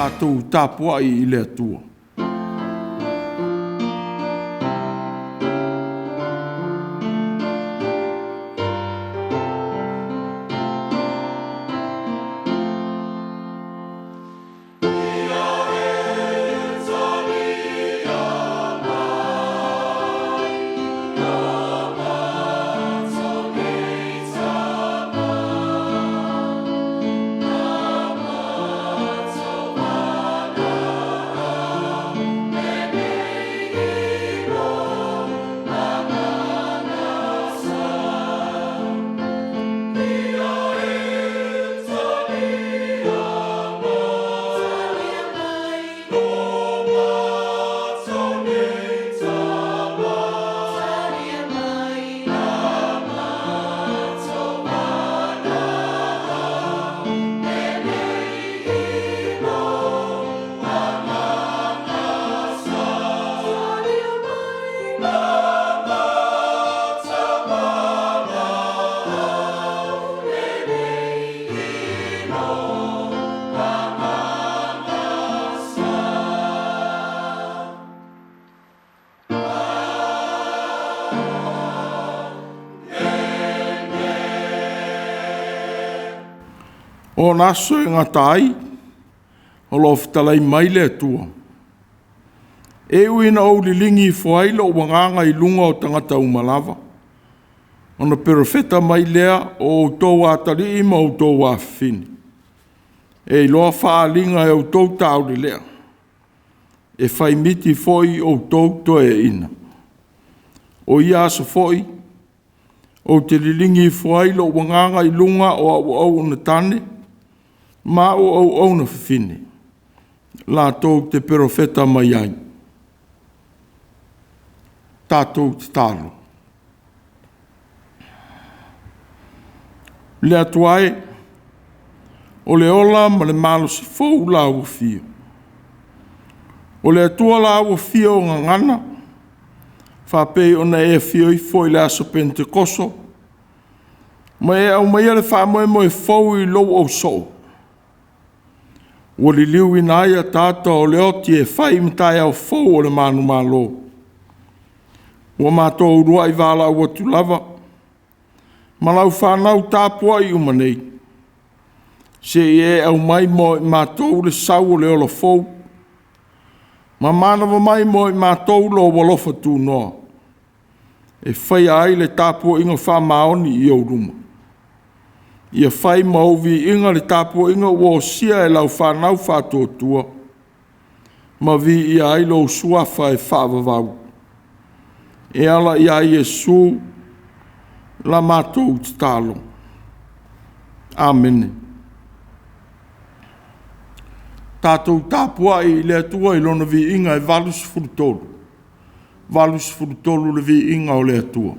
tātou tāpua I le atua. O naso e ngatai, o lo fitalai mai le atua. E uina o lilingi fuai lo wanganga I lunga o tangata umalava. O na perofeta mai lea o tau atari ima o tau afini. E loa whaalinga e o tau tauri lea. E whai miti foi o tau toe ina. O ia asa foi, o te lilingi fuai lo wanganga I lunga o au na tane, ma o na fifine. La tau te perofeta mai ai. Tātou te tālo. Le atuae, o le ola ma le malo si fou la ua fio. O le atua la ua fio o ngangana, whapei o na e fio I foi le aso Pentekoso, ma e au mai ale whamoe mo e fou I lou au sou. O li liu inaia tata o le oti e whai mtai au fou o le manu malo. O mātou urua I wala ua tu lava. Malau whanau tāpua I umanei. Se e au mai mo I mātou le sau o le ola fou. Ma manawa mai mo I mātou lo walofa tu noa. E whai ai le tāpua inga whamaoni I au ruma. Ia whai mauvi inga le tāpua inga o sia e lau whanau whātua. Ma vi I ai lo suafa e whaavavau. E ala I ai Jesu la mātou te tālo. Amen. Tātou tāpua I le atua I lona vi inga e valus furutolu. Valus furutolu le vi inga o le atua.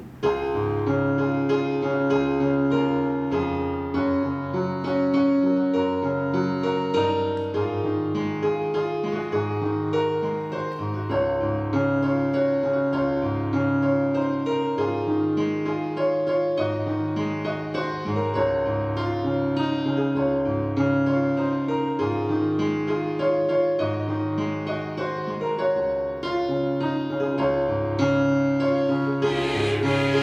Baby.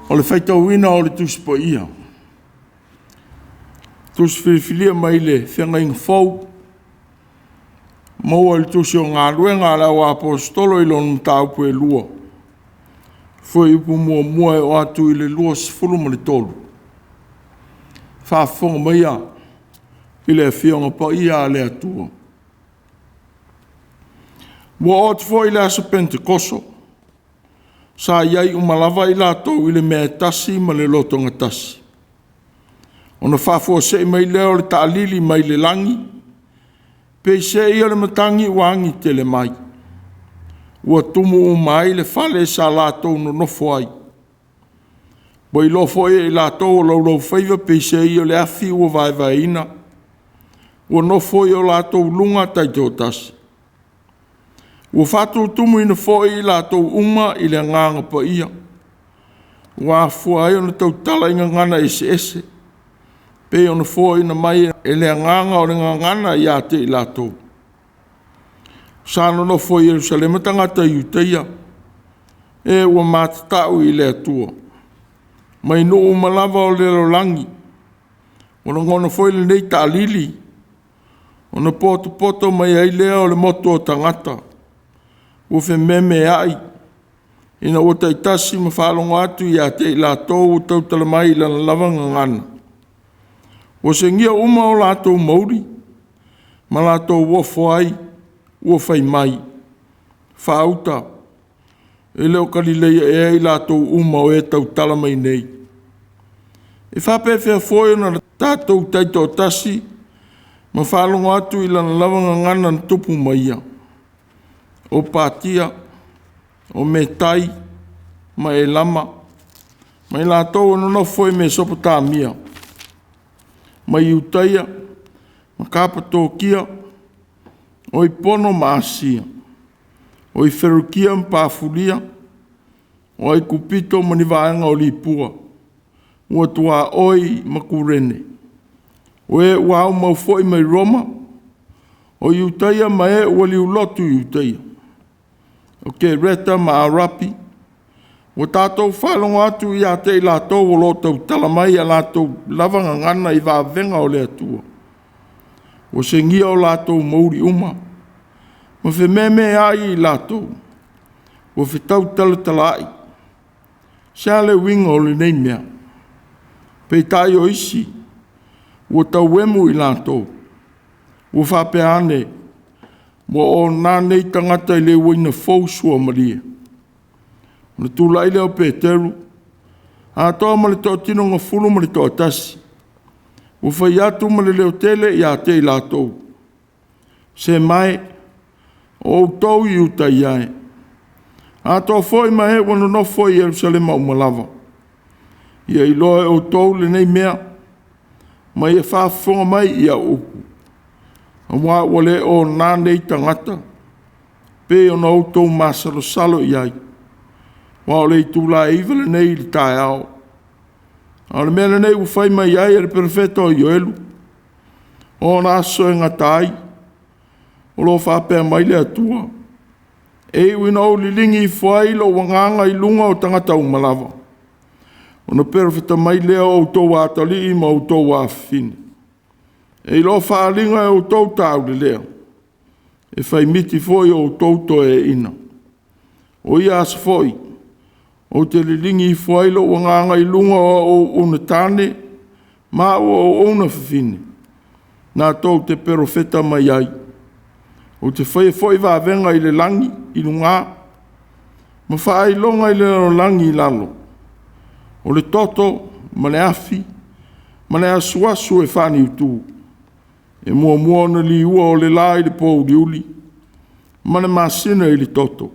o le faitauina o le tusi po ia. Tusi filifilia mai le whengainga fau. Maua le tusi o ngā ruenga la o apostolo i lonu taupu e lua. Foi upu mua e o atu i le lua sifuru ma le tolu. Whaafonga maia i le whionga pa ia le atua. Wa o te foi le asa Pentekoso. Sa iai umalava i la tau i le mea tasi ma le lotonga tasi. Ona whaafua se mai leo le taalili mai le langi. Pei se ia le matangi wangi te le mai. Ua tumu mai le fale sa la tau no nofo ai. Boi lofo e la tau o lau whaiva pei se ia le afi ua vai ina. Ua nofo i o la tau lunga tai tau tasi. Ua whātou tumu ina fōi i la tau uma i le nganga pa ia. Ua fua ai ona tau tala inga ngana ese. Pe ona fōi ina mai e le nganga o le ngana i ate i la tau. Sāno no fōi Jerusalema tangata i uteia. E ua mātatau i le atua. Mai no umalava o le rolangi. Ona ngona fōi le nei ta alili. Ona poto mai ai lea o le moto o tangata. Ua fe meme ai. Ina o taitasi ma whaalonga atu i a te i la tau o tau talamai i lana lavanga ngana. O se ngia uma o la tau mauri. Ma la tau wofo ai. Ua whai mai. Whaauta. E leo kalileia e ai la tau uma o e tau talamai nei. E whape whea fōi na tātou taito tasi. Ma whaalonga atu i lana lavanga ngana tupu maia. O patia, o metai, ma e lama, ma i la tau no foi me Sopotamia, ma i utaia, ma kapatokia, o i pono ma asia, o i ferukia mpafulia, o i kupito ma ni vaenga o lipua, ua tua oi ma kurene, o e wau mau foi mai Roma, o i utaia ma e ua liu lotu i utaia. O ke reta ma arapi. O tātou whalonga atu i a te i lātou o lōtou talamai a lātou lavanga ngana i vāvenga o le atua. O se ngia o lātou mauri uma. Ma whi meme ai i lātou. O whi tau talatalai. Sia le winga o le nei mea. Pei tai o isi. O tau wemu i lātou. O whape ane. Mo o nā nei tangata i le waina fōsua maria. O le tūla i leo Peteru. A toa ma le toa tino ngā fulu ma le toa tasi. O whai atu ma le leo tele i a te i lātou. Se mai, o tau i uta i ae. A toa fōi ma he wano no fōi Jerusalema o malava. Ia i loe o tau le nei mea. Ma ia whaafonga mai i a upu. Wa wale o nānei tangata. Pe o na outou masalo salo i ai. Wa o le tūla e iwale nei li tae ao. A le mele nei ufai mai ai e le perfeto o Ioelu. O na aso e ngatai. O lo whapea mai le atua. E wina o li lingi i fuai lo wanganga i lunga o tangata umalava. O na perfeto mai lea o outou atali i ma outou afini. E lo whaalinga e o tau tau le leo. E whai miti foi o tau to e ina. O ia as foi. O te lilingi i foi lo wanganga i lunga o unatane. Ma o una whiwhine. Nā tau te perofeta mai ai. O te whai foi venga i le langi i lunga. Ma whai longa i le langi i lalo. O le toto, ma le afi. Ma le asuasu e whani utu. E mua na li ua o le la i le pō uli. Ma le masina i le toto.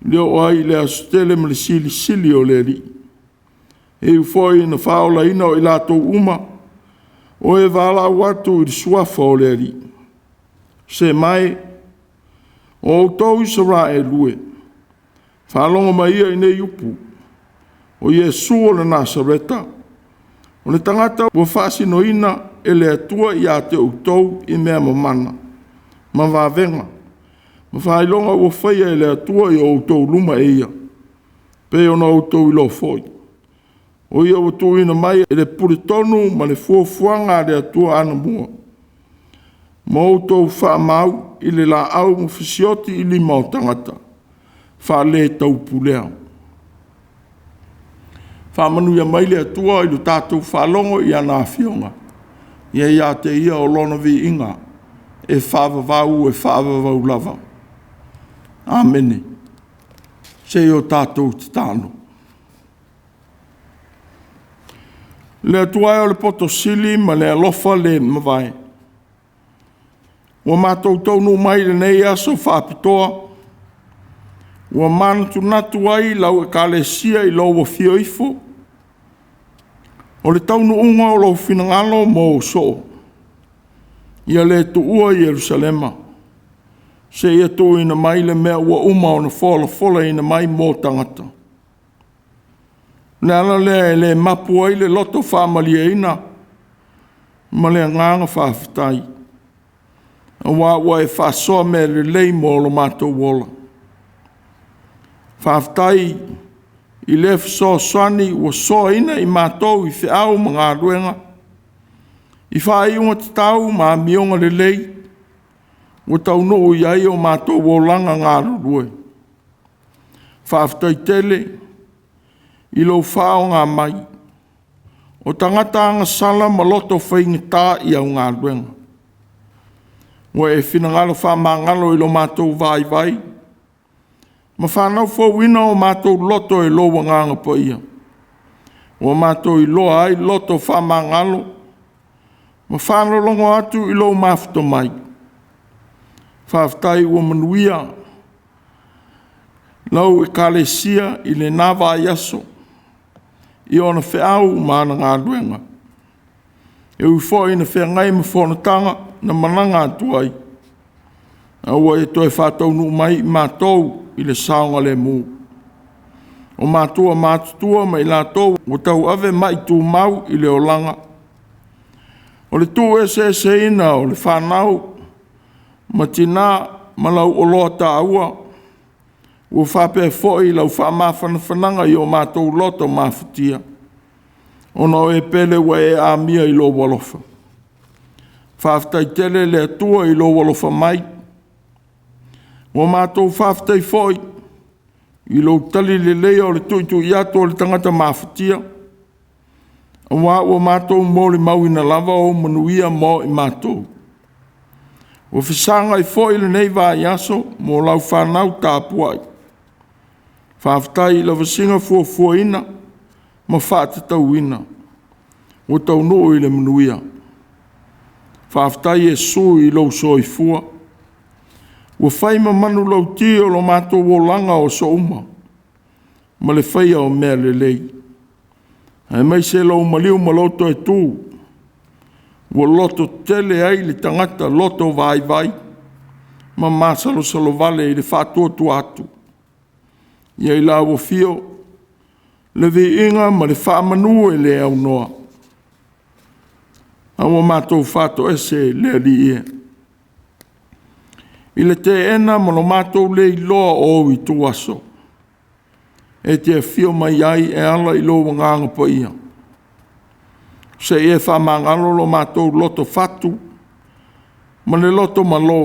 Leo ai le asutele ma le sili o le li. E ufoi na whaola ina o i lato uma. O e wala watu i le suafa o le li. Se mai. O tau isara e lue. Whalonga mai ia i ne upu. O Yesu o le Nasareta. O le tangata o whasino ina. E le atua i a te utou i mea mamana. Ma vāvenga. Ma whailonga ua whaia e le atua i o utou luma e ia. Pe ona utou i lo foi. O ia watu ina mai e le pule tonu ma le fuafuanga le atua ana mua. Mo tau wha mau i le la au mawhisioti i lima o tangata. Wha le tau pulea. Wha manu ia mai le atua i lo tātou whalongo i ana awhionga. Ia te ia o lona vi inga. E whaavavau e whaavavau lava. Amene. Se o tātou te tāno. Le atua o le poto sili ma le alofa le mawai. Ua mātou taunu mai le nei aso whaapitoa. Ua manatu natu ai lau e kālesia i lau wa fio ifo. O le taunu unga o lau finangalo mo o so. Ia le tu ua i Jerusalema. Se ia tu ina mai le mea ua uma o na fola ina mai mo tangata. Le ala le mapu ai le loto whaamalia ina. Ma le nganga whaafitai. Ua e whaasoa me le lei mo lo mātou wola. Whaafitai i le swani ua soa ina i mātou i whiau ma ngā ruenga. I whaiunga te tau ma mionga le lei. Ua tau noo i ai o mātou wolanga ngā rurue. Whaafitai tele i lo whao ngā mai. O tangata anga sala ma loto whainga tā i au ngā ruenga. Ua e whinangalo whamangalo i lo mātou vai. Ma whanau whauina o mātou loto e loa nganga pa ia. Ua mātou i loa ai loto whamangalo. Ma whanau longo atu i lo mafto mai. Whaafitai ua manuia. Lau e kālesia i le nawa i aso. I ona whiau maana ngā ruenga. E ui fo ina whengai ma whanatanga na mananga atu ai. Aua e toi whātau nu mai mātou i le saonga le mū. O mātua mātutua mai lātou o tau ave mai tū mau i le olanga. O le tū se ina o le whanau ma tina ma lau o loa tā aua. Ua whape foi lau whamawhanawhananga i o mātou loto mawhatia. Ono e pele wa e a mia i lo walofa. Whaftai tele le atua i lo walofa mai. Wa mātou whaftai foi. I lo tali le lea o le tuitu i ato o le tangata mawhatia. Wa mātou mōli mau ina lava o manuia mō i mātou. Wa whisanga i foi le nei wā i aso mō lau whanau tāpuai. Whaftai la wasinga fua ina, ma whaate tau ina. O tau noo i le manuia. Whaftai e su i lau soi fua. Ua whaima manu lau ti o lo mātou wolanga o so uma. Ma le whaia o mea le lei. Ai mai se lau maliu ma loto e tū. Ua loto tele ai le tangata loto vai. Ma māsalo salo vale i le whātua tu atu. Ia i la ua fio, le vi inga ma le whaamanu e le au noa. Awa mātou whāto ese le li ia. I le te ena ma lo mātou le i loa o i tu aso. E te fio mai ai e ala i loa nganga pa ia. Se e whamangalo lo mātou loto whatu, ma le loto malo.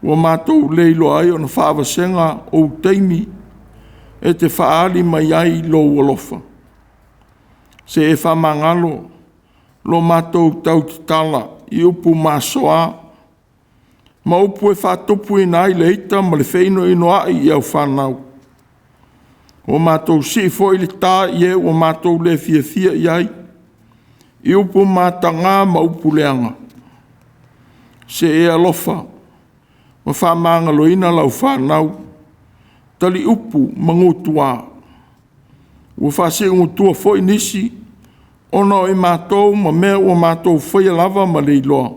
Ua mātou leilo ai o na whaawasenga o teimi e te whaali mai ai lo walofa. Se e whamangalo lo mātou tau te tala i upu māsoa. Ma upu e whātupu i nai le ita ma le whaino ino ai i au whanau. O mātou si fo i le tā i e o mātou le fia i ai. I upu mātanga ma upu leanga. Se e alofa. Ma whamanga loina lau whanau. Tali upu mangutua. Ua whase ngutua fo inisi. Ono i mātou ma mea ua mātou whaia lava ma leiloa.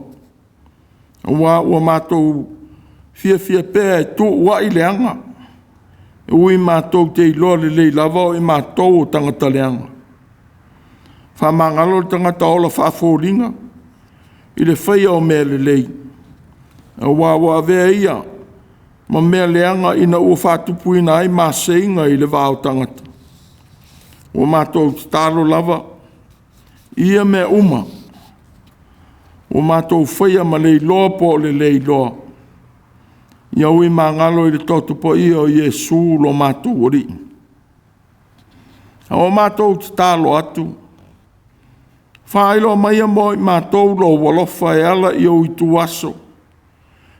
Ua mātou fia pēa e tū ua i leanga. Ui mātou te iloa le lei lava o i mātou o tangata leanga. Whamangalo le tangata ola whaaforinga. I le whaia o mea le lei. Wa vea ia, ma mea leanga ina ua whātupu ina ai mā seinga i le wāo tangata. o mātou talo lava, ia me uma, o mātou whaia ma leiloa po le leiloa. Ia ui mangalo i le totu po ia o Iesu lo mātou ori. O mātou talo atu, whaelo mai mo i mātou lo walofa e ala i o i tuaso,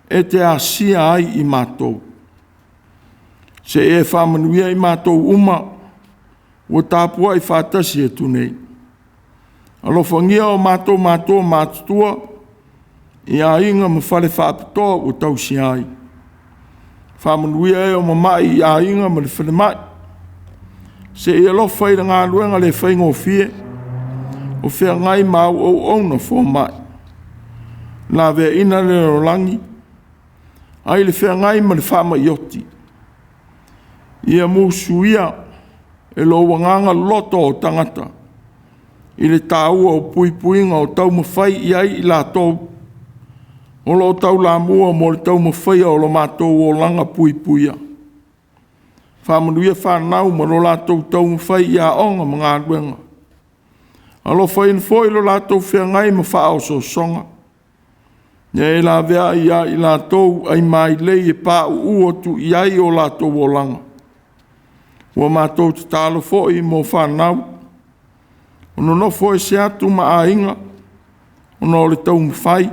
e te asia ai i mātou. Se e whamanuia i mātou uma, o tāpua i whātasi e tunei. Alofangia o mātou mātutua, i a inga ma whale whāpitoa o tausi ai. Whamanuia e o mamai i a inga ma le whale mai. Se e alofa i ngā luenga le whaingo fie, o whea ngai mau au na fō mai. Nā vea ina le rolangi, ai le whea ngai ma le whama ioti. Ia mūsuia e lo wanganga loto o tangata. I le tāua o puipuinga o tau mawhai i ai i la tau. O lo tau la mua mo le tau mawhai o lo mātou o langa puipuia. Whamanuia whanau ma lo la tau mawhai i a onga mga aduenga. Alo whain foi lo la tau whea ngai ma whao so songa. Ia e la vea i a i la tau ai mai lei e pā uotu i ai o la tau o langa. Ua mātou te tālo fōi mō whanau. Ono no fōi se atu ma a inga. Ono le tau mwhai.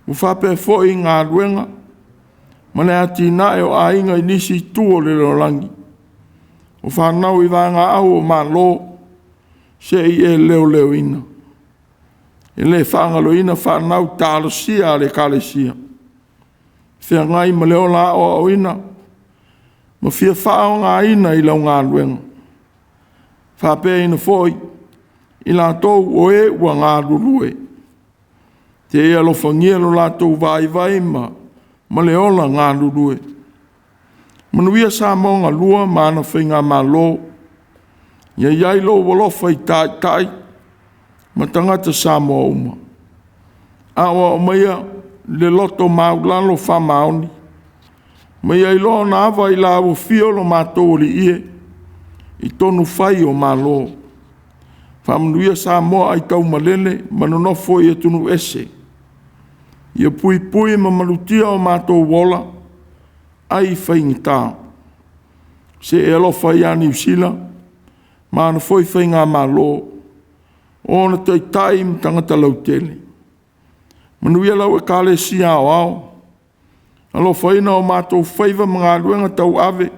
U whape fōi ngā ruenga. Mane ati nae o a inga i nisi tuo le rolangi. O whanau i wanga au o mā lō. Se i e leo ina. E le whangalo ina whanau tālo sia le kale sia. Whia ngai ma leo la o ina. Ma fia whao ngā ina i lau ngā luenga. Whape ina fōi, i la tau o e ua ngā rurue. Te e alofangia lo la tau vai ma le ola ngā rurue. Manuia sa maunga lua ma ana whainga ma lo. Ia iai lo walofa i tai, ma tangata sa moa uma. Awa o maia le loto maulalo wha maoni. Mai ai lo na awa i la o fio lo mātou li ie, i tonu whai o mālo. Whamanuia sa moa ai tau malele, manonofo i atunu ese. Ia pui ma malutia o mātou wola, ai whaingita. Se e alofa i a New Zealand, mana foi whainga mālo, o na tei taim tangata lautele. Manuia lau e kāle si ao ao, alo whaina o mātou whaiva mga ruenga tau ave,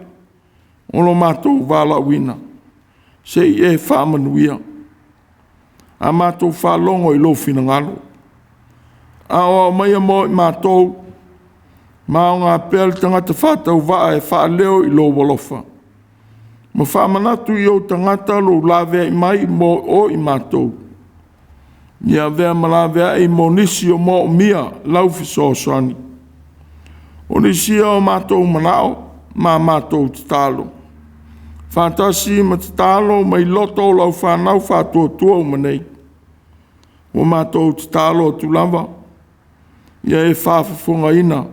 o lo mātou wala wina, se i e whamanuia. A mātou whalongo i lo whina ngalo. A o maia mo i mātou, mā o ngā pēl tangata whātau waa e whaaleo i lo walofa. Ma whamanatu i o tangata lo lawea i mai mo o i mātou. Ia vea malawea i mo nisi o mo mia lau fisosoani. O nisia o mātou manao, mā mātou te talo. Whātasi ma te talo mai loto lau whanau whātua o manei. O mātou te talo o tulawa, ia e whāwhawhunga ina.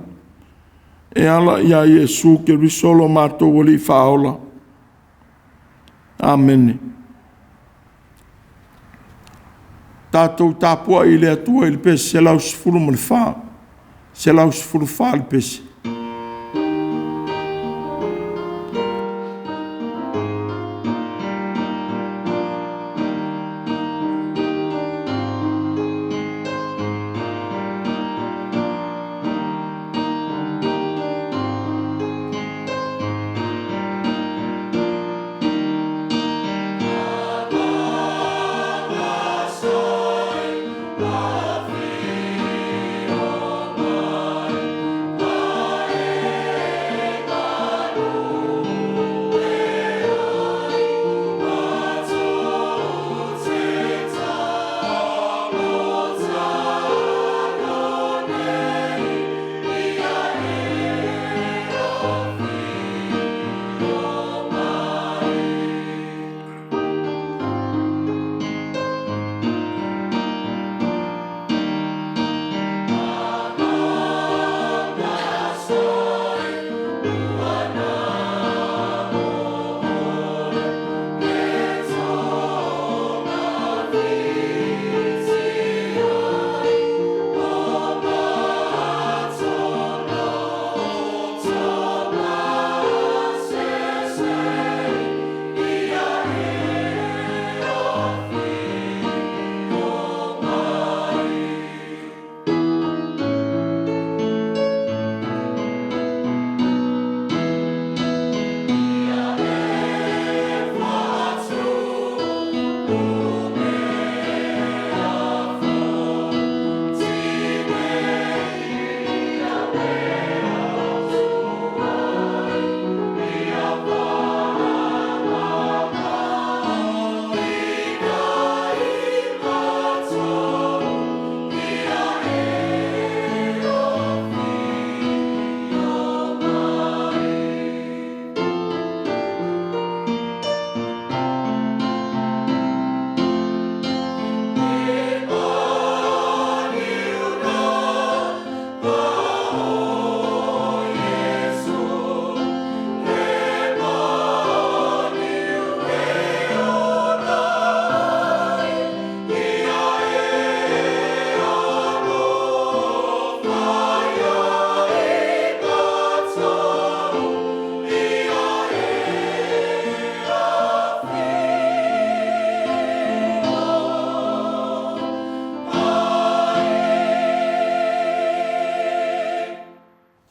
E ala ia Iesu ke risolo mātou wali whaola. Amene. Tātou tāpua i le atua i le pese se lau sifuru mani whā. Se lau sifuru whā le pese.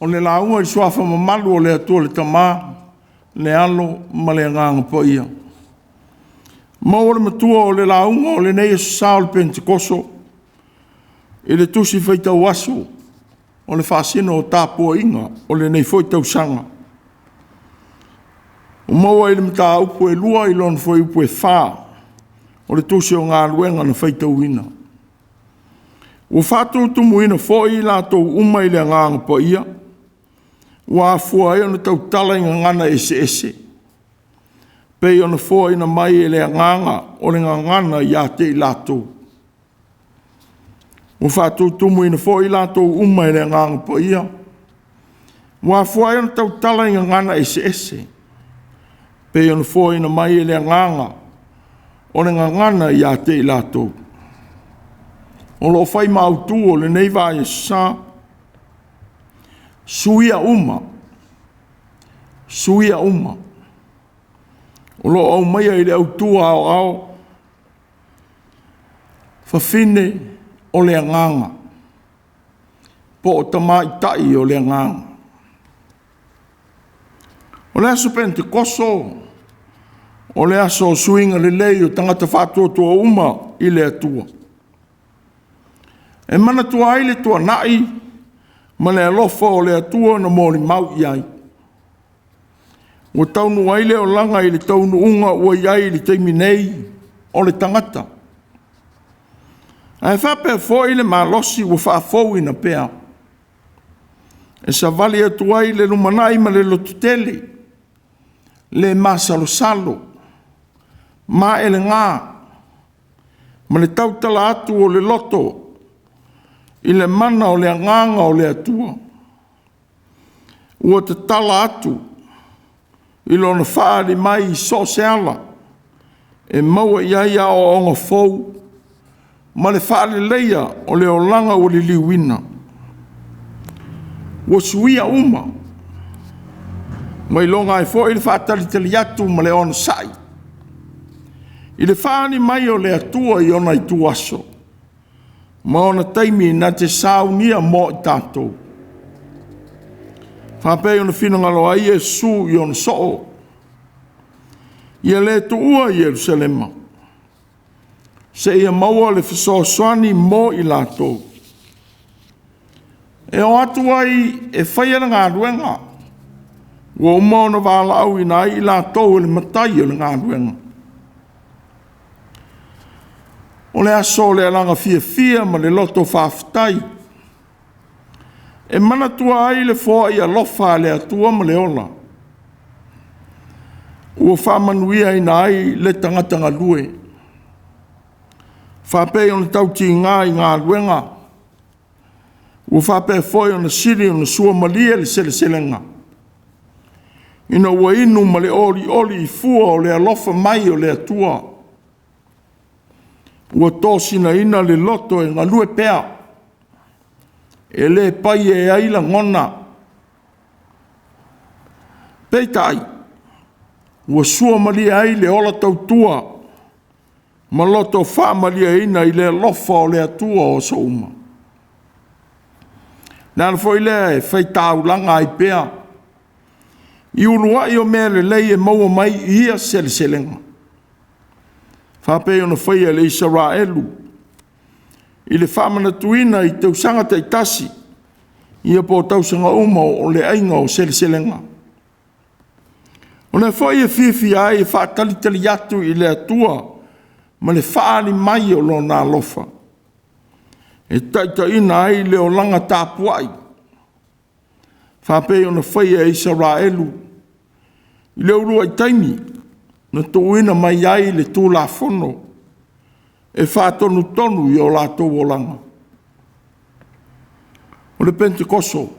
o le launga i suafa mamalu o le atua le tamā, le alo ma le nganga po ia. Ma o le matua o le launga o le nei sa o le Pentekoso, i le tusi whaitau aso, o le whaasino o tāpua inga, o le nei whaitau sanga. O maua i le mta upu e lua i lon fwoi upu e wha, o le tusi o ngā luenga na whaitau ina. O whātou tumu ina fwoi la tau uma i le nganga po ia, wa fua e ona tau tala inga ngana ese ese. Pei ona fua ina mai e le nganga o le ngana i ate i lato. O whātou tumu ina fua i lato uma i le nganga po ia. Wa fua e ona tau tala inga ngana ese ese. Pei ona fua ina mai e le nganga o le ngana i ate i lato. O lo fai mautu o le neiva e sa suia uma. Suia uma. O lo au mai i le autua ao. Fafine o le nganga. Po o tamai tai o le nganga. O le aso Pentekoso. O le aso suinga le lei o tangata whātua tua uma i le atua. E mana tua aile tua nai. Ma le alofa o le atua na mōni mau iai. O taunu aile o langa i le taunu unga ua iai le teimi nei o le tangata. Ai whape fo i le malosi ua whaafou ina pea. E sa vali atua i le lumanai ma le lotutele. Le masalo salo. Ma ele ngā. Ma le tautala atu o le loto. I le mana o le nganga o le atua. Ua te tala atu. I lona whaari mai i so se ala. E maua iaia o onga fau. Ma le whaari leia o le olanga o le liwina. Ua suia uma. Ma i longa e fo i le whaatali tali atu ma le ona sai. I le whaani mai o le atua i ona i tu aso. Ma ona taimi na te saunia mo i tātou. Whapei ona whinangalo a Iesu i ona soo. Ia le tu ua i Jerusalema. Se ia maua le whasoaswani mo i lātou. E o atu ai e whaiara ngā ruenga. Ua umaona wāla au i nai i lātou le matai o le ngā ruenga. O le aso le alanga fia ma le loto whaafitai. E mana tua ai le fōa i alofa le atua ma le ola. Ua whamanuia i nai le tangatanga lue. Whapei o na tauti ngā i ngā luenga. Ua whapei foi o na siri o na sua malia le sele selenga. Ina ua inu ma le oli i fua o le alofa mai o le atua. Ua tōsina ina le loto e ngā lue pea. E le pai e aila ngona. Peitai. Ua sua malia ai le ola tautua. Ma loto wha malia ina i le lofa o le atua o sauma. Nāna foi le e whai tāulanga ai pea. I urua i o mea le lei e maua mai ia sele selenga. Whapei ona whai e le Israelu. I le whamana tuina i tau sangata i tasi. Ia po tausanga uma o le ainga o sele selenga. O le whai e whiwhi ai e whaatalitali atu i le atua. Ma le whaani mai o lo nā lofa. E taita ina ai le o langa tāpuai. Whapei ona whai e Israelu. I le urua i taimi. Na tōina mai ai le tū la fono. E whātonu tonu i o lātou o langa. O le Pentekoso.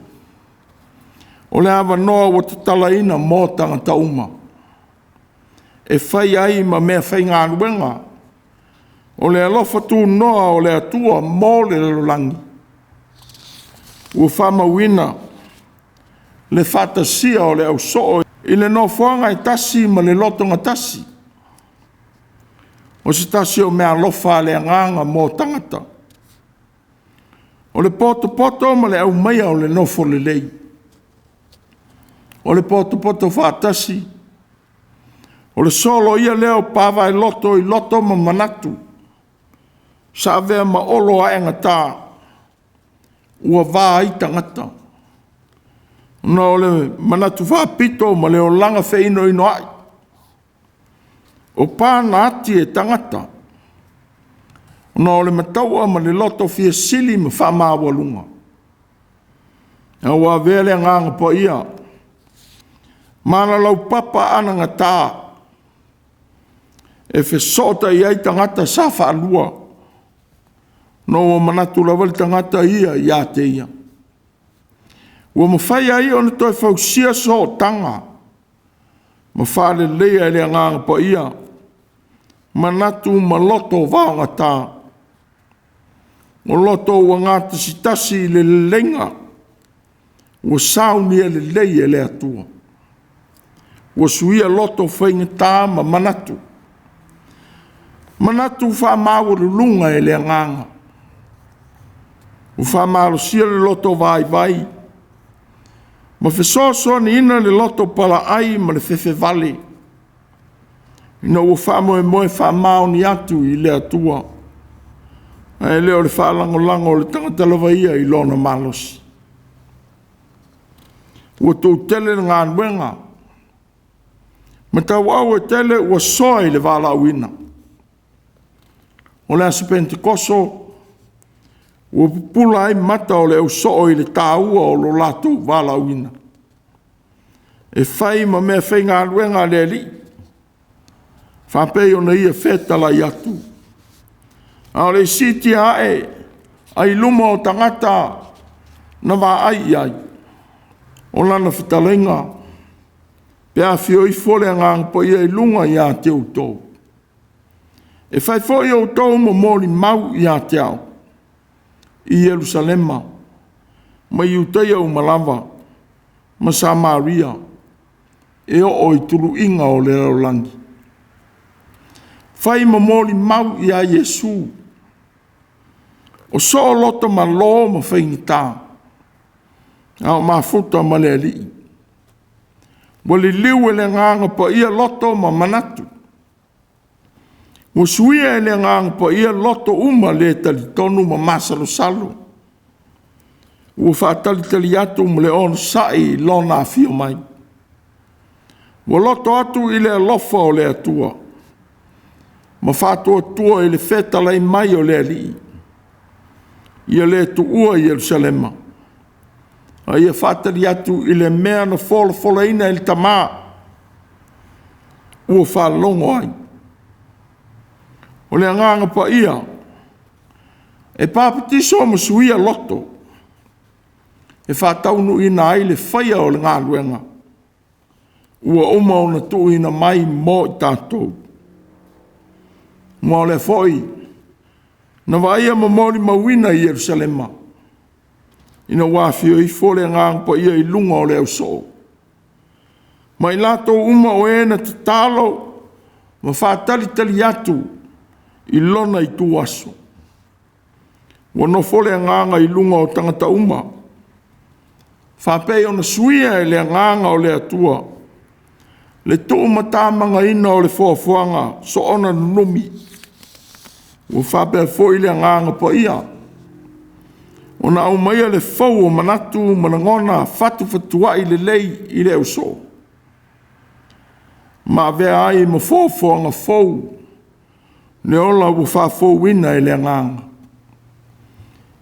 O le awa noa o te talaina mō tangata uma. E whai ai ma mea whai ngā ruenga. O le alofa tū noa o le atua mō le lolangi. Ua whamawina. Le whatasia o le au soo. I le no whanga i tasi ma le lotonga tasi. O se tasi o mea lofa le nganga mō tangata. O le poto ma le au maia o le nofo le lei. o le poto whaatasi. O le solo ia leo pawa i loto ma manatu. Sa vea ma olo a enga tā. Ua vā i tangata. No le manatu whaapito ma leo langa whaino ino ai. O pāna ati e tangata. No le mataua ma le loto fia sili ma whamāua lunga. A ua vele nganga po ia. Mana lau papa ananga tā. E fe sota iai tangata sa whaalua. No o manatu lawali tangata ia te ia. Ua mawhai ai o na toi whausia so tanga. Ma whale lea ele nganga po ia. Manatu ma loto vaonga tā. O loto ua ngata sitasi le lenga. Ua sauni ele lei ele atua. Ua suia loto whainga tā ma manatu. Manatu whamau lunga ele nganga. Ua whamau sia le loto vai. Ma whesoso ni ina le loto pala ai ma le whewhe vale. Ina ua whamoe whamau ni atu i le atua. E leo le whalango le tangatalawa ia i lona malosi. Ua tau tele ngā nuenga. Ma tau au e tele ua soa i le wala uina. O le asa Pentekoso, ua pupula ai mata o le au soo i le tāua o lo latu wala uina. E whai ma mea whai ngā nuenga le li. Whapei o na ia whetala i atu. A le siti hae, ai luma o tangata na wā ai. O lana whitalenga, pia whio i fole ngang po ia i lunga i a te utou. E whai fo i utou mo mori mau i a te au. I Jerusalema, ma i uteia o Malava, ma Samaria, e o i turu inga o le raulangi. Whai mo mori mau i a Jesu, o so loto ma lo ma whaingita. Au ma futa ma le ali. Wali liu ele nganga pa ia loto ma manatu. Usuia ele nganga pa ia loto uma le tali tonu ma masalo salo. Ua whaatali atu ma le ono sai lona fio mai. Ua loto atu i le lofa o le atua. Ma whātua tua i le whetalai mai o le ali. Ia le tu ua i Jerusalema. Ia whātari atu i le mea na fola ina il tamā. Ua whālongo ai. O le nganga pa ia. E pāpatiso ma suia loto. E whātaunu ina ai le whaia o le ngā luenga. Ua uma o na tu ina mai mo i tātou. Mua le foi. Na waia ma mori mawina i Jerusalema. Ina wafio i fole ngang pa ia i lunga o le au so. Ma i lato uma o ena te talo, ma whātali atu i lona i tu aso. Wano fole nganga i lunga o tangata uma. Whapei ona suia e le nganga o le atua. Le tu matamanga ina o le fuafuanga, so ona numi. Ua whapea foi le nganga pa ia. Ona au maia le fau o manatu manangona fatu i le lei i le uso. Ma vea ai ma fōwhonga fau. Ne ola ua whafau ina i le nganga.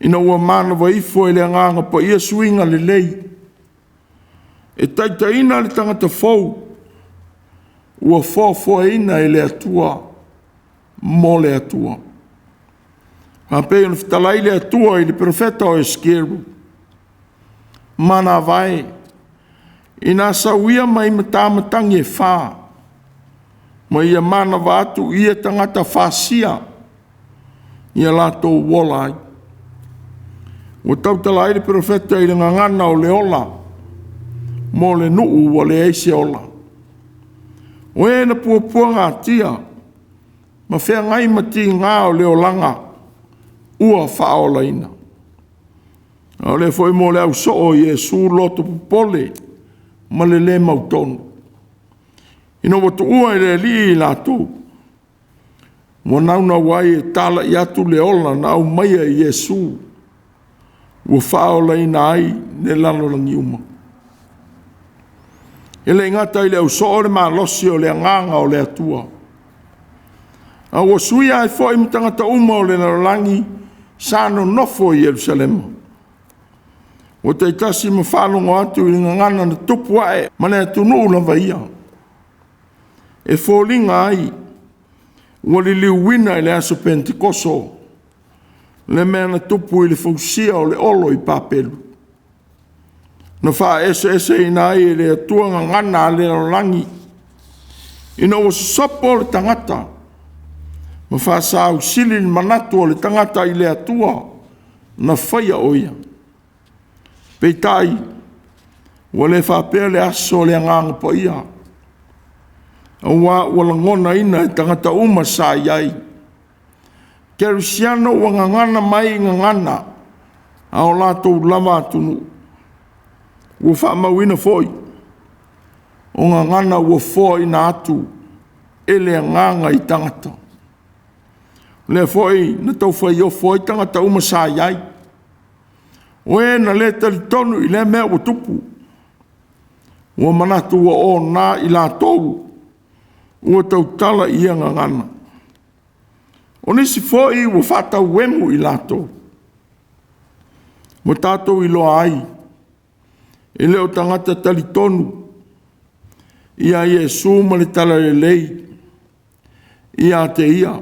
Ina ua mana wa ifo i le nganga pa ia suinga le lei. E taita ina le tangata fau. Ua fōwhua ina i le atua. Mo le atua. Hapei ona fitalai le atua i le profeta o Eskeru. Mana vai. Ina sauia mai matamatangi e whā. Ma ia mana watu ia tangata whasia. Ia lato wola ai. O tautalai le profeta i le ngangana o le ola. Mo le nuu o le eise ola. O e na puapua ngā tia. Ma whea ngai mati ngā o le olanga. Ua whaola ina. O le foi mo le au so o Jesu loto pupole. ma le mautonu. Ina watu ua le li la tu. Mo nauna wai tala i atu le ola na au maia Yesu. Ua whaola ina ai ne lalo langi uma. Ele ngata i le au soore ma losi o le nganga o le atua. A ua sui ai fo i mtangata uma o le narolangi sano nofo i Jerusalema. O te itasi ma whalongo atu i ngangana na tupu ae mane atunu ula vaia. E fōlinga ai ua li liu wina i le aso Pentikoso le mea na tupu i le fausia o le olo i papelu. Na wha ese ina ai e le atua ngangana le narolangi ina o sopo o le tangata ma wha sa sili manatu o le tangata i le atua na whaia oia. Peitai, ua le whapea le aso le anganga po ia. Ua langona ina e tangata uma sa iai. Kerusiano ua ngangana mai ngangana ao lato lava atunu. Ua whamawina foi. O ngangana ua foi na atu ele nganga i tangata. Le foi na tau whai o foi tangata uma sa iai. Oe na le tali tonu i le mea o tupu. Ua manatu ua o na i la tou. Ua tau tala i ngangana. O nisi foi ua whata wemu i la tou. Mo tātou i loa ai. E leo tangata tali tonu. Ia Yesu ma le tala le lei. Ia te ia.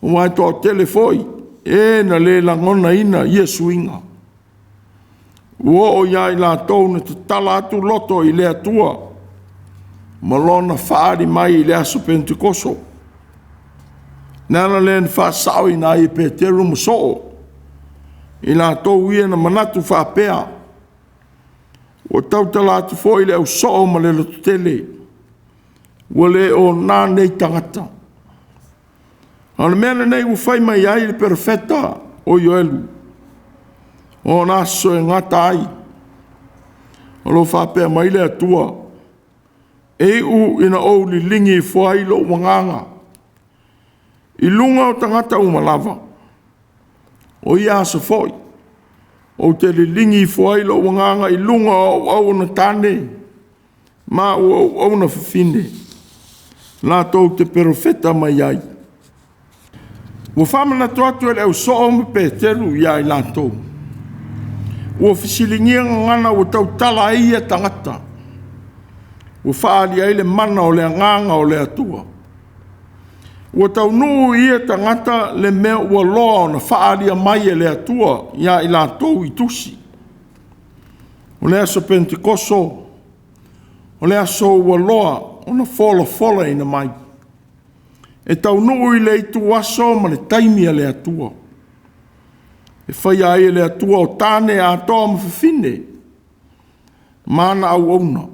O mai tō tele foi. E na le langona ina Yesu inga. Ua o ia i la tou na te tala atu loto i le atua. Malona whaari mai i le aso Pentikoso. Nana le whaasau i na i Peteru Musoo. I la tou ia na manatu whaapea. O tau tala atu fo i le au soo ma le loto tele. Ua le o nā nei tangata. Ana mena nei u fai mai ai le perfeta o Yoelu. O naso e ngata ai. O lo whapea mai le atua. E u ina o li lingi i fuai lo wanganga. I lunga o tangata umalava. O ia sa foi. O te li lingi i fuai lo wanganga i lunga o au na tane. Ma o au na fafine. La tau te perfeta mai ai. Ua whamana tuatu ele au so'o me Peteru ia i lātou. Ua fisilingia ngana ua tau tala ia tangata. Ua whaali ai le mana o le nganga o le atua. Ua tau nuu ia tangata le mea ua loa na whaali a mai le atua ia i lātou i tusi. O le aso Pentikoso. O le aso ua loa o na fola ina mai. E tau nuu i le itu aso ma le taimia le atua. E whai ai le atua o tāne a toa mawhawhine. Mana au auna.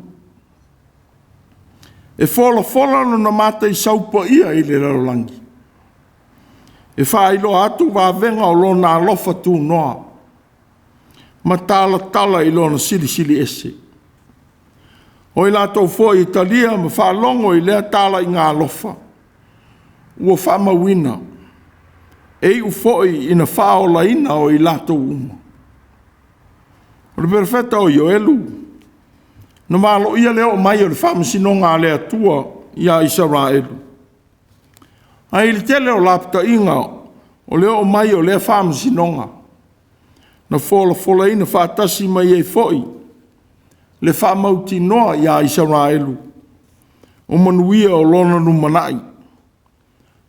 E fola no na mata i saupa ia i le rarolangi. E whai lo atu wa venga o lo na alofa tu noa. Ma tala i lo na sili ese. O i lato fo i Italia ma whalongo i lea tala i ngā alofa. Ua whamawina. E u foi ina whaola ina o i lato uma. O le perfeta o Yoelu. Na malo ia leo mai o le whamasinonga le atua ia Israelu. Ai le tele o lapta inga o leo mai o le whamasinonga. Na fola ina whatasi mai e foi. Le whamauti noa ia Israelu. O manuia o lona numanai.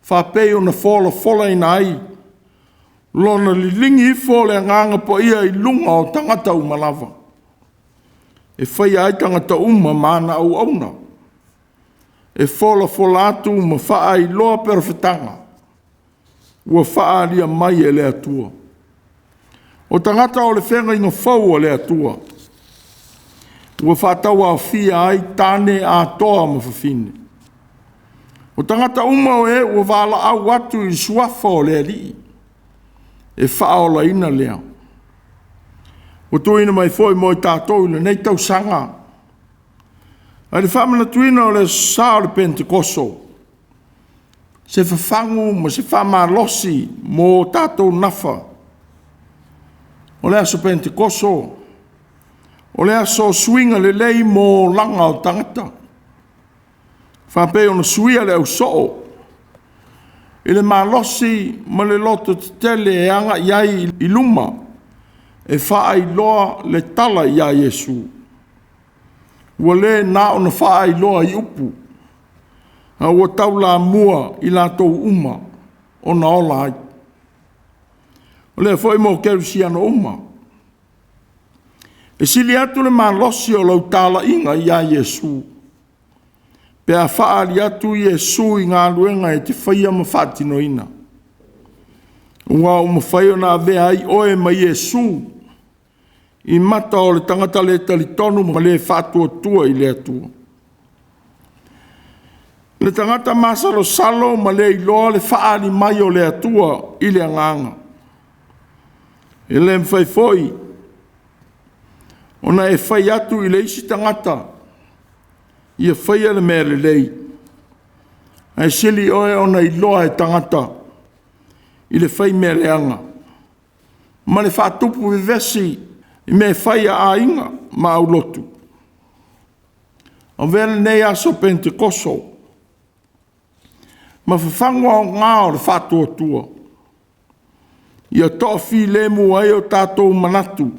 Whapeo na fola ina ai. Lona li lingi i fole nganga po ia i lunga o tangata umalava. E whai ai tangata uma mana au auna. E fola atu ma wha i loa perfetanga. Ua wha lia mai e le atua. O tangata o le whenga inga whau o le atua. Ua whatawa a fia ai tāne a toa ma whawhine. O tangata uma o e ua wala au atu i suafa o lea li. E whaola ina lea. O tuina mai foi mo i tātou le nei tau sanga. Ai le whamana tuina o le sao le Pentekoso. Se whawhangu ma se whamalosi mō tātou nafa. O le aso Pentekoso. O le aso swinga le lei mō langa o tangata. Whapei ona suia le au soo. I le malosi ma le loto tele e anga iai i luma. E wha loa le tala ia Yesu. Ua le na ona wha loa i upu. A ua tau la mua i la tau uma o na ola ai. O le foi mo kerusiano uma. E sili atu le malosi o lau tala inga ia Yesu. Pea whaari atu Yesu i ngā luenga e te whaia ma whatinoina. Ua o ma whaio na vea ai oe ma Yesu. I mata o le tangata le talitonu ma le whatua tua i le atua. Le tangata masalo salo ma le iloa le whaari mai o le atua i le anganga. E le mwhaifoi. Ona e whai atu i le isi tangata. Ia whaia le mea le lei. Ai sili oe ona iloa e tangata. I le whai mea le anga. Ma le whatupu vivesi. I me whaia a inga ma au lotu. O vele nei aso Pentekoso. Ma whawhangua o ngā o le whatua tua. Ia tofi le mua e o tātou manatu.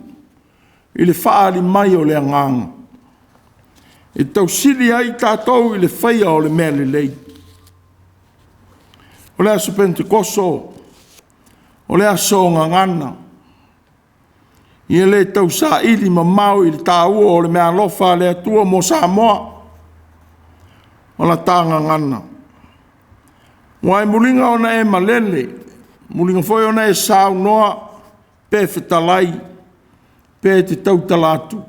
I le whaari mai o le anganga. E tau sili ai tātou i le whaia o le mea le lei. O le aso Pentekoso. O le aso o ngangana. Ia le tau sa ili ma mau i le tāua o le mea lofa le atua mo Samoa. O la tānga ngana. Wai mulinga ona e malele. Mulinga foi ona e sao noa. Pe whetalai. Pe te tau talatu.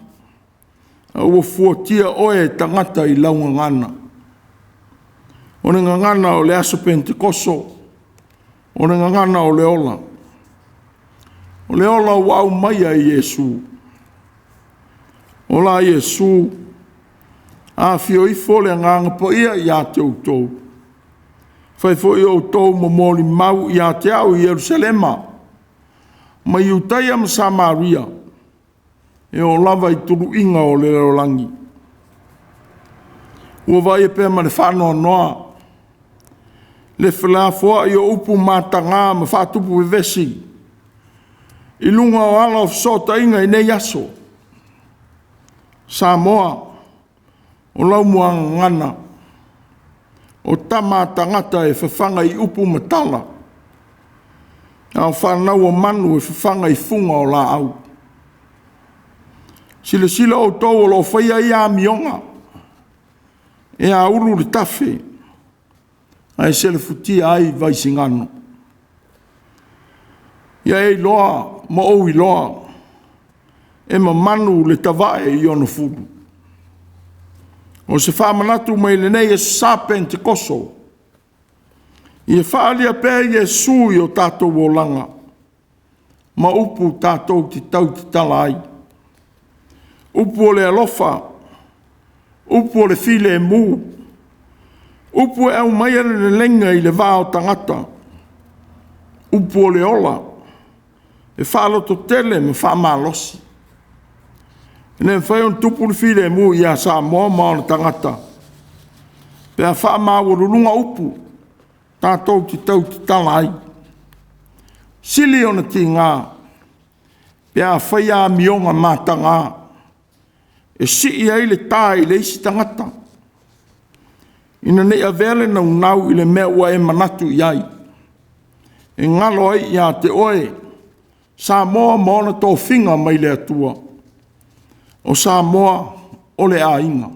A ua fuatia oe tangata i launga ngana. O ne ngana o le aso Pentekoso. O ne ngana o le ola. O le ola wau mai a Yesu. O la Yesu. A fio i fole nganga po ia i a te outou. Fai fo i outou mo moli mau i a te au i Jerusalema. Ma i utai am Samaria. E o lava i turu inga o le rolangi. Ua vai e pēr ma le whanoa noa. Le whila fua i o upu mātanga ma whatupu vevesi. I lunga o ala of sota inga i nei aso. Samoa, o laumua ngana, o tama tangata e whawhanga i upu matala. A whanau o manu e whawhanga i funga o la au. Sila sila o tau o lo whaia i a mionga. E a ulu le tafe. A e sele futia ai vai singano. Ia e loa, ma ou i loa, e ma manu le tavae i ono fudu. O se whamanatu mai le nei e sa Pentekoso. I e whaalia pē Yesu i o tātou o langa. Ma upu tātou ti tau ti tala ai. Upu o le alofa. Upu o le file e mu. Upu e au mai le lenga i le vāo tangata. Upu o le ola. E whaaloto tele me whaamalosi. E ne whai on tupu le file e mu i a sa moa maona tangata. Pea whaamawurulunga upu. Tātou ti tau ti tala ai. Sili ona ti ngā. Pea whai a mionga mātanga. E si i ai le tā i le isi tangata. Ina nei a vele nau nau i le mea ua e manatu i ai. E ngalo ai i a te oe. Samoa maona tō whinga mai le atua. O Samoa o le a inga.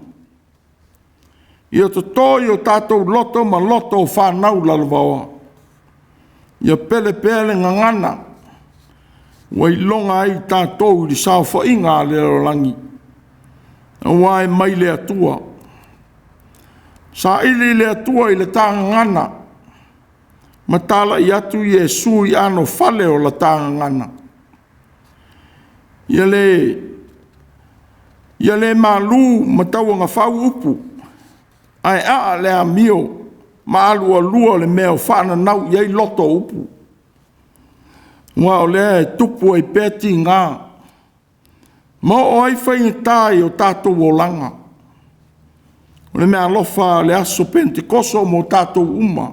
I o to toi o tātou loto ma loto o whanau lalwaoa. I a pele pele ngangana. Wai longa ai tātou li sao wha inga le rolangi. Wai mai le atua. Sa ili le atua i le tānga ngana. Matala i atu Yesu i ano fale o la tānga ngana. Ia le malu matau nga fau upu. Ai a le amio ma alua lua le mea whana nau iei loto upu. Ngā o lea tupu e peti ngā. Ma o ai whaingatai o tātou o langa. O le mea lofa le aso Pentekoso mo tātou uma.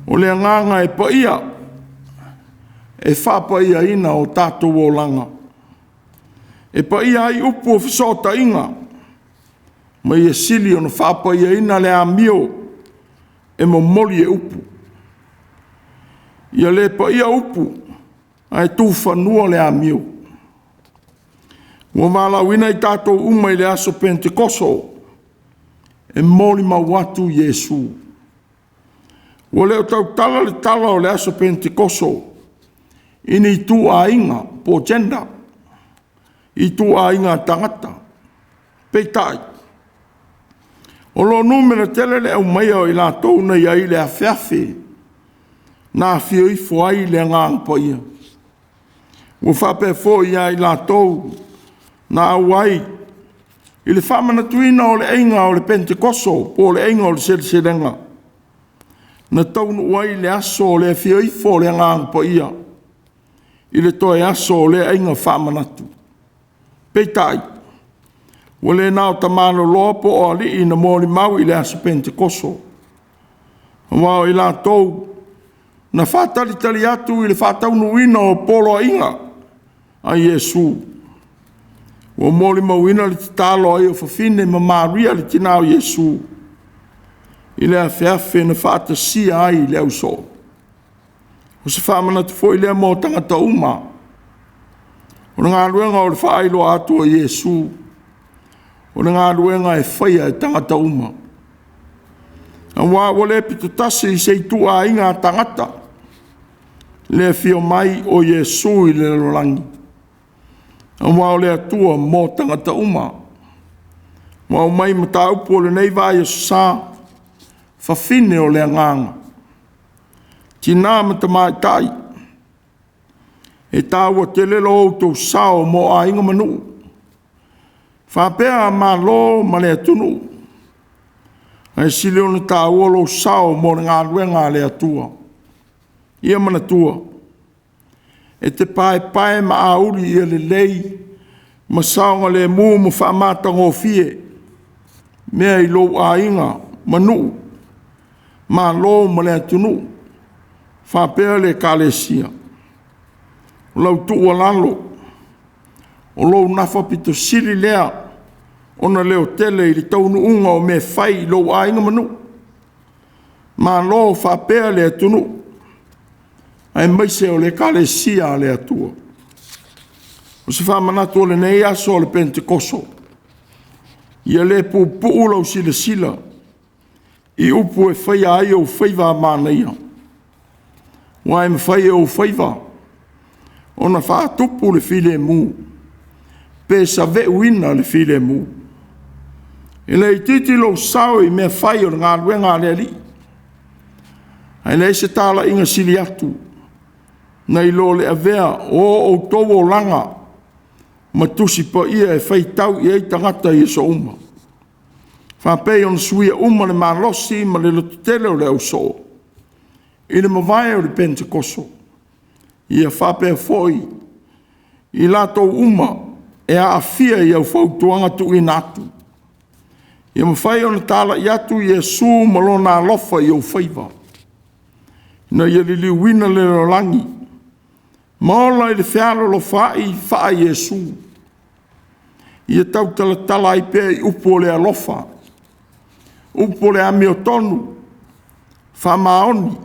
O le nganga e paia. E whapaia ina o tātou o langa. E paia ai upu o fisota inga. Ma ia sili o na whapaia ina le amio. E mo moli e upu. Ia le paia upu. Ai tū whanua le amio. Ua malawina i tātou uma i le aso Pentekoso. E moli mawatu Yesu. Ua leo tau tala le tala o le aso Pentekoso. Ini i tū a inga po gender. I tū a inga tangata. Peitai. O lo numera tele le au mai o i la tōna i ai le awhiawhi. Nā whio i fuai le ngang pa ia. Ua whape fo i ai la tōu. Nā awai. I le whamana tuina o le einga o le Pentekoso. Po le einga o le sele-selenga. Na taunu uai le aso o le whio i fo le ngang pa ia. I le toi aso o le einga whamanatu. Peitai. Ua le nao tamano lopo o ali i na mōli mau i le aso Pentekoso. Wao i la tōu. Na whātalitali atu i le whātaunuina o polo inga. A Yesu. Ua mōli mauina li talo ai o whawhine ma Maria li tinao Yesu. I le awhiawhi na whātasia ai le au so. O se whamana tu fo i lea mō tangata uma. O ngā ruenga o le whailo atu o Yesu. O ngā ruenga e whaia e tangata uma. A wā wale pito tasi i se tu a inga tangata. Le fio mai o Yesu i le lorangi. A wā le atua mō tangata uma. Wā o mai mata upo le nei vai o sā. Whawhine o le nganga. Tina mata mai tai. E tāua te lelo o tō sao mō a inga manu. Whapea mā lo ma le atunu. Ai sile ona tāua lo sao mō ngā ruenga le atua. Ia mana tua. E te pae ma auri ia le lei. Ma saonga le mū mo whaamātanga o fie. Mea i lo a inga manu. Ma lo ma le atunu. Whapea le kālesia. O lau tua lalo. O lo nafa pito sili lea. Ona leo tele i li taunu unga o me whai lo a inga manu. Ma lo whapea le atunu. Ai maise o le kālesia le atua. O se whamanatu o le nei aso o le Pentekoso. Ia le pupu lau sila sila. I upu e whaia ai o whaiva mānaia. Wai me whaia o whaiva. Ona whaatupu le file mū. Pesa ve uina le file mū. E le titi lau sao i mea whai o ngā ruenga le ali. Ai le se tala inga sili atu. Nei lo le avea o towo langa. Matusi pa ia e whai tau i ei tangata i so uma. Whapei on suia uma le malosi ma le lotutele o le au so. I le mawai o le Pentekoso. Ia whapea foi. I lato uma e a afia i au whautuanga tu i natu. Ia mawhai on tala i atu Yesu malona alofa i au whaiva. Na ia li liwina le rolangi. Maola i le whiaro lo whai Yesu. Ia tau tala i pēi upo le alofa. Upo le ami o tonu. Whamaoni.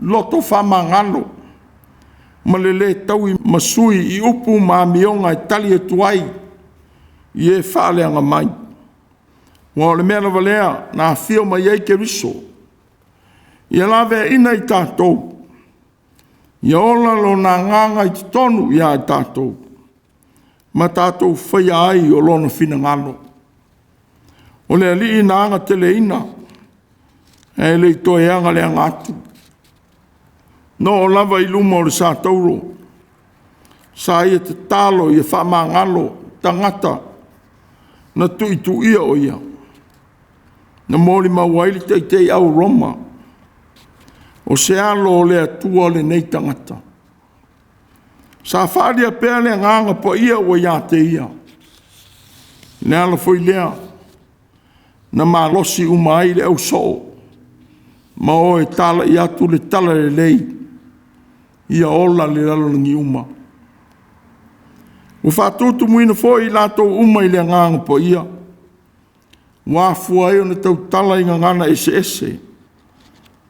Loto whamangano. Ma le tau i masui i upu ma mionga i tali e tuai. I e whaaleanga mai. Wa le mea valea na whio mai ei ke riso. Ia lawe ina i tātou. Ia ola lo na nganga i tonu ia i tātou. Ma tātou whaia ai o lona whina ngano. O le ali ina anga tele ina. E le i toe anga le anga atu. No o lava i luma o le sā tauro. Sa ia te talo i whamangalo tangata na tu ia o ia. Na moli mawaili te au Roma. O se alo le atua le nei tangata. Sa whaaria pēr le nganga po ia o ia te ia. Ne ala foi lea. Na malosi umai le au soo. Ma o e tala i atu le tala le lei. Ia ola le lalo ngi uma. O whātutu muina foi i lato uma i le nganga po ia. Wafua e o na tau tala i ngana ese ese.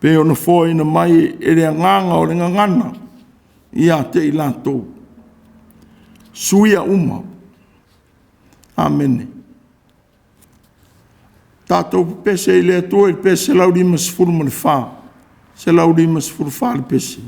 Pe o na foi na mai e le nganga o le ngana. Ia te i lato. Suia uma. Amen. Tātou pese i le atua i pese lau lima sifuru mani whā. Se lau lima sifuru whā le pese.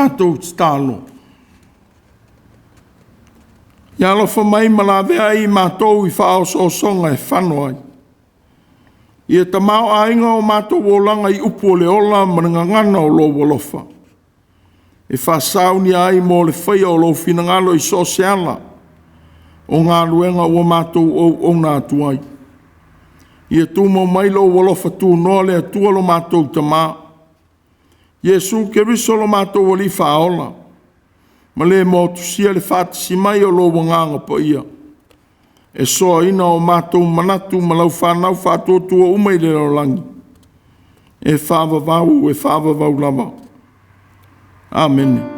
mātou tālo. Ia lofa mai malawea I mātou I whaososonga e whanua ai. Ia tamau ainga o mātou wolanga I upo le ola manangangana o lo wolofa. E whasauni ai mo le whaia o lo finangalo I sosiala o ngā luenga o mātou o ngā tuai. Ia tūmo mai lo wolofa tū noa le atua lo mātou tamā. Iesu ke riso lo mātou wali whaola. Ma le mo tusia le whātisi mai o lo wanganga pa ia. E soa ina o mātou manatu malau whanau whātotua umai le rolangi. E whāwawau e whāwawau lava. Amen.